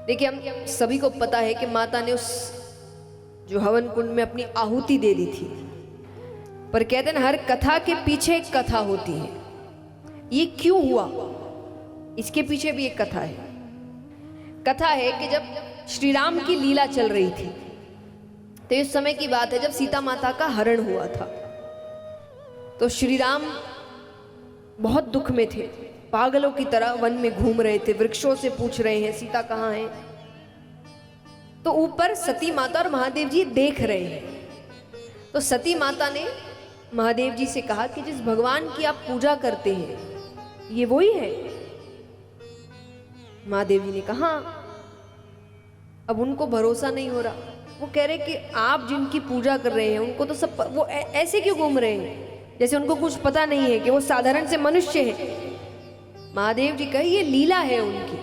देखिए, हम सभी को पता है कि माता ने उस जो हवन कुंड में अपनी आहुति दे दी थी, पर कहते हैं हर कथा के पीछे एक कथा होती है। ये क्यों हुआ, इसके पीछे भी एक कथा है। कथा है कि जब श्री राम की लीला चल रही थी, तो इस समय की बात है जब सीता माता का हरण हुआ था। तो श्री राम बहुत दुख में थे, पागलों की तरह वन में घूम रहे थे, वृक्षों से पूछ रहे हैं सीता कहाँ है। तो ऊपर सती माता और महादेव जी देख रहे हैं। तो सती माता ने महादेव जी से कहा कि जिस भगवान की आप पूजा करते हैं ये वही है। महादेव जी ने कहा, अब उनको भरोसा नहीं हो रहा। वो कह रहे कि आप जिनकी पूजा कर रहे हैं उनको तो सब वो ऐसे क्यों घूम रहे हैं जैसे उनको कुछ पता नहीं है कि वो साधारण से मनुष्य है। महादेव जी कहे ये लीला है उनकी,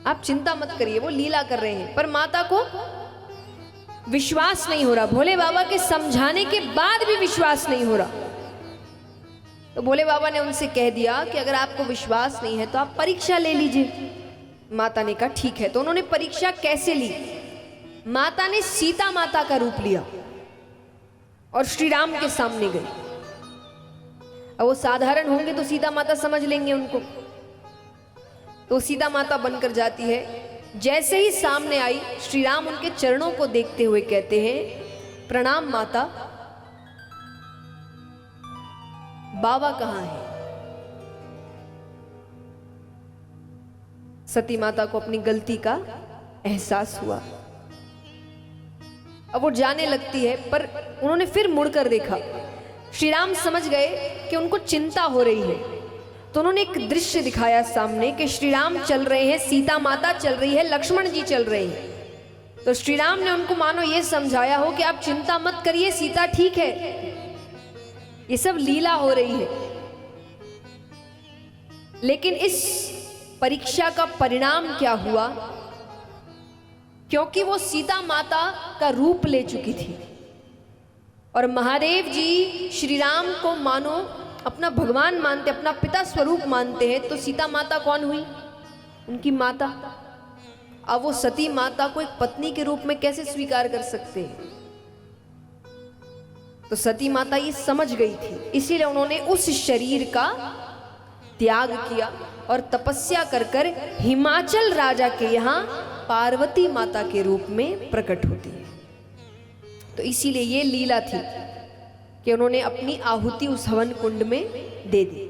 आप चिंता मत करिए, वो लीला कर रहे हैं। पर माता को विश्वास नहीं हो रहा, भोले बाबा के समझाने के बाद भी विश्वास नहीं हो रहा। तो भोले बाबा ने उनसे कह दिया कि अगर आपको विश्वास नहीं है तो आप परीक्षा ले लीजिए। माता ने कहा ठीक है। तो उन्होंने परीक्षा कैसे ली? माता ने सीता माता का रूप लिया और श्री राम के सामने गई। अब वो साधारण होंगे तो सीता माता समझ लेंगे उनको, तो सीता माता बनकर जाती है। जैसे ही सामने आई, श्री राम उनके चरणों को देखते हुए कहते हैं, प्रणाम माता, बाबा कहाँ है? सती माता को अपनी गलती का एहसास हुआ। अब वो जाने लगती है, पर उन्होंने फिर मुड़कर देखा। श्री राम समझ गए कि उनको चिंता हो रही है, तो उन्होंने एक दृश्य दिखाया सामने कि श्री राम चल रहे हैं, सीता माता चल रही है, लक्ष्मण जी चल रहे हैं। तो श्री राम ने उनको मानो ये समझाया हो कि आप चिंता मत करिए, सीता ठीक है, ये सब लीला हो रही है। लेकिन इस परीक्षा का परिणाम क्या हुआ? क्योंकि वो सीता माता का रूप ले चुकी थी और महादेव जी श्री राम को मानो अपना भगवान मानते, अपना पिता स्वरूप मानते हैं। तो सीता माता कौन हुई? उनकी माता। अब वो सती माता को एक पत्नी के रूप में कैसे स्वीकार कर सकते हैं? तो सती माता ये समझ गई थी, इसीलिए उन्होंने उस शरीर का त्याग किया और तपस्या कर कर हिमाचल राजा के यहाँ पार्वती माता के रूप में प्रकट होती है। तो इसीलिए ये लीला थी कि उन्होंने अपनी आहुति उस हवन कुंड में दे दी।